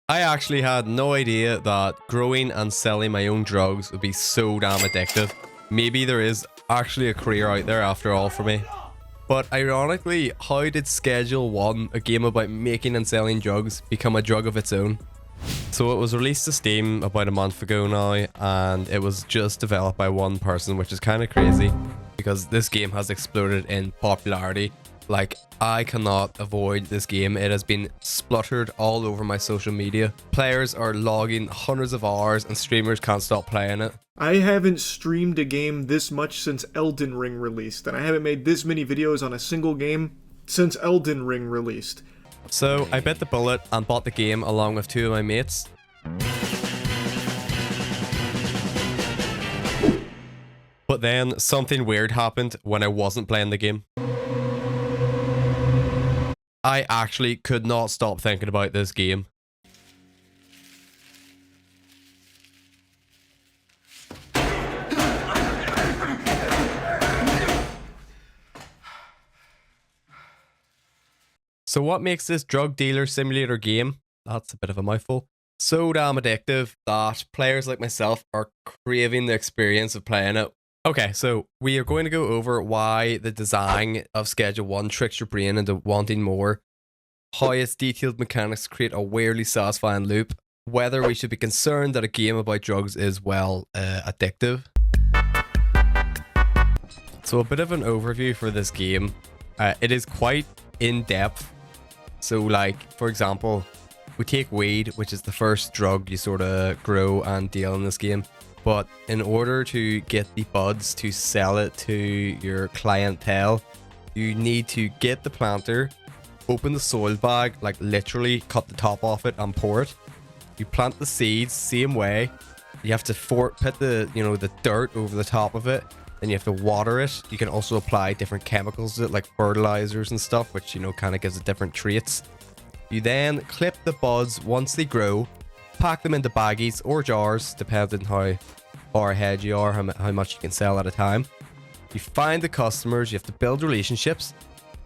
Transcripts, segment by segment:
I actually had no idea that growing and selling my own drugs would be so damn addictive. Maybe there is actually a career out there after all for me. But ironically, how did Schedule 1, a game about making and selling drugs, become a drug of its own? So it was released to Steam about a month ago now, and it was just developed by one person, which is kind of crazy because this game has exploded in popularity. Like, I cannot avoid this game. It has been spluttered all over my social media. Players are logging hundreds of hours and streamers can't stop playing it. I haven't streamed a game this much since Elden Ring released, and I haven't made this many videos on a single game since Elden Ring released. So I bit the bullet and bought the game along with two of my mates. But then something weird happened when I wasn't playing the game. I actually could not stop thinking about this game. So what makes this drug dealer simulator game, that's a bit of a mouthful, so damn addictive that players like myself are craving the experience of playing it? Okay, so we are going to go over why the design of Schedule 1 tricks your brain into wanting more, how its detailed mechanics create a weirdly satisfying loop, whether we should be concerned that a game about drugs is, well, addictive. So a bit of an overview for this game. It is quite in-depth. So like, for example, we take weed, which is the first drug you sort of grow and deal in this game. But in order to get the buds to sell it to your clientele, you need to get the planter, open the soil bag, like literally cut the top off it and pour it. You plant the seeds same way. You have to put the, the dirt over the top of it. Then you have to water it. You can also apply different chemicals to it, like fertilizers and stuff, which, kind of gives it different traits. You then clip the buds once they grow, pack them into baggies or jars, depending how far ahead you are, how much you can sell at a time. You find the customers, you have to build relationships.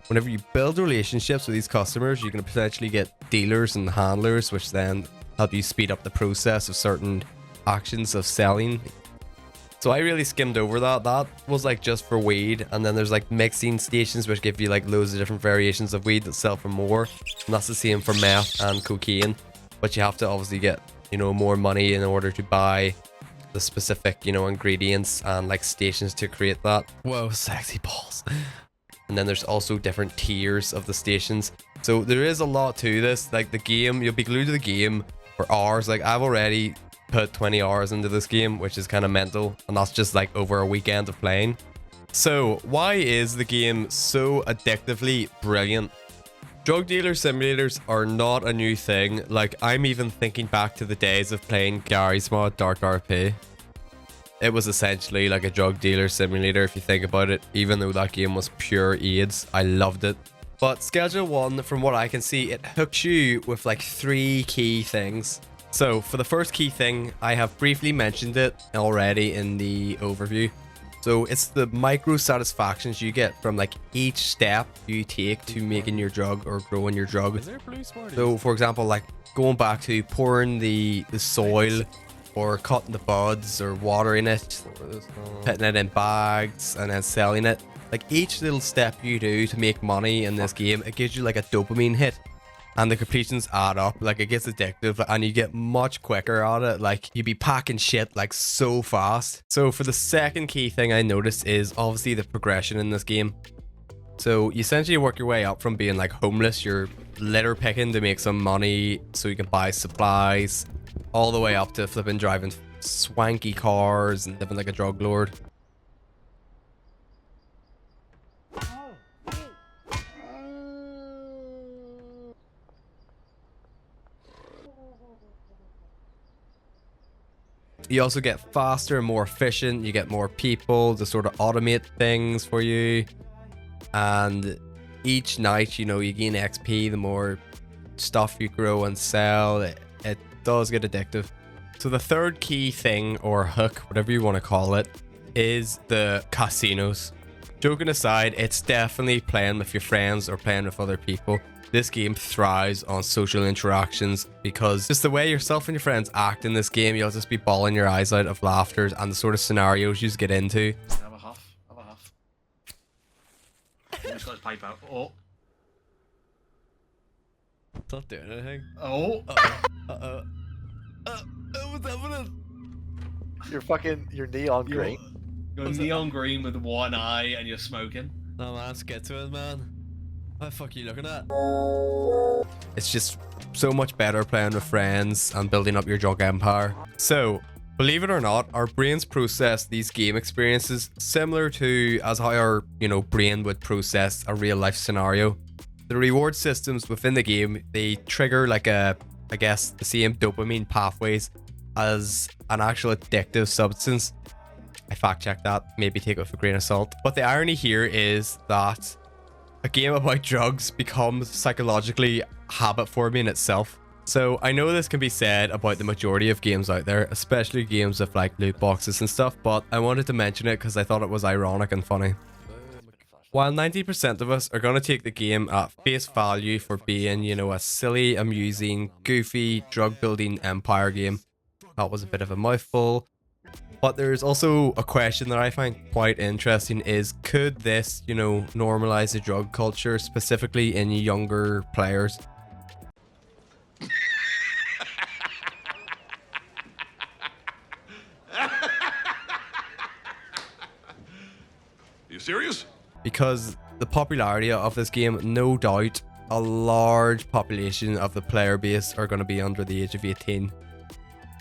Whenever you build relationships with these customers, you can potentially get dealers and handlers, which then help you speed up the process of certain actions of selling. So I really skimmed over that. That was like just for weed, and then there's like mixing stations which give you like loads of different variations of weed that sell for more. And that's the same for meth and cocaine, but you have to obviously get more money in order to buy the specific ingredients and like stations to create that. Whoa, sexy balls. And then there's also different tiers of the stations. So there is a lot to this. Like the game, you'll be glued to the game for hours. Like I've already put 20 hours into this game, which is kind of mental, and that's just like over a weekend of playing. So why is the game so addictively brilliant? Drug dealer simulators are not a new thing. Like I'm even thinking back to the days of playing Gary's mod Dark RP. It was essentially like a drug dealer simulator if you think about it, even though that game was pure AIDS. I loved it. But Schedule 1, from what I can see, it hooks you with like 3 key things. So for the first key thing, I have briefly mentioned it already in the overview. So it's the micro satisfactions you get from like each step you take to making your drug or growing your drug. So for example, like going back to pouring the soil, or cutting the buds, or watering it, putting it in bags and then selling it. Like each little step you do to make money in this game, it gives you like a dopamine hit. And the completions add up, like it gets addictive and you get much quicker at it. Like you be packing shit like so fast. So for the second key thing I noticed is obviously the progression in this game. So you essentially work your way up from being like homeless, you're litter picking to make some money so you can buy supplies, all the way up to flipping driving swanky cars and living like a drug lord. You also get faster and more efficient. You get more people to sort of automate things for you. And each night, you gain XP the more stuff you grow and sell. It does get addictive. So the third key thing, or hook, whatever you want to call it, is the casinos. Joking aside, it's definitely playing with your friends or playing with other people. This game thrives on social interactions because just the way yourself and your friends act in this game, you'll just be bawling your eyes out of laughter and the sort of scenarios you just get into. Have a huff. Have a huff. Just got his pipe out. Oh. It's not doing anything. Oh. Uh-oh. What's happening? You're neon green. You're neon green with one eye and you're smoking. No man, let's get to it, man. What the fuck are you looking at? It's just so much better playing with friends and building up your drug empire. So, believe it or not, our brains process these game experiences similar to as how our, brain would process a real life scenario. The reward systems within the game, they trigger like the same dopamine pathways as an actual addictive substance. I fact checked that, maybe take it with a grain of salt. But the irony here is that a game about drugs becomes psychologically habit forming itself. So I know this can be said about the majority of games out there, especially games with like loot boxes and stuff, but I wanted to mention it because I thought it was ironic and funny. While 90% of us are going to take the game at face value for being, a silly, amusing, goofy, drug-building empire game. That was a bit of a mouthful. But there's also a question that I find quite interesting is, could this, normalize the drug culture, specifically in younger players? You serious? Because the popularity of this game, no doubt, a large population of the player base are going to be under the age of 18.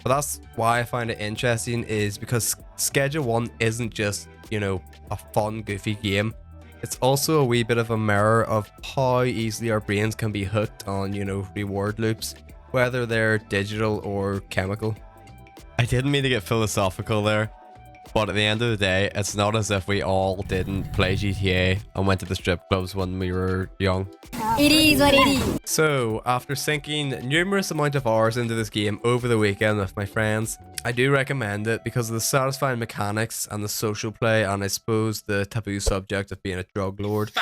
But that's why I find it interesting, is because Schedule 1 isn't just, a fun, goofy game. It's also a wee bit of a mirror of how easily our brains can be hooked on, reward loops, whether they're digital or chemical. I didn't mean to get philosophical there, but at the end of the day, it's not as if we all didn't play GTA and went to the strip clubs when we were young. It is what it is. So, after sinking numerous amount of hours into this game over the weekend with my friends, I do recommend it because of the satisfying mechanics and the social play, and I suppose the taboo subject of being a drug lord.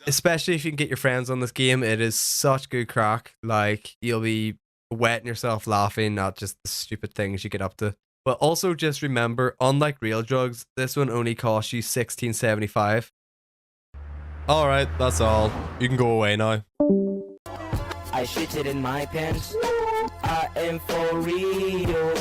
Especially if you can get your friends on this game, it is such good crack. Like, you'll be wetting yourself laughing at just the stupid things you get up to. But also just remember, unlike real drugs, this one only costs you $16.75. Alright, that's all. You can go away now. I shitted in my pants. I am for real.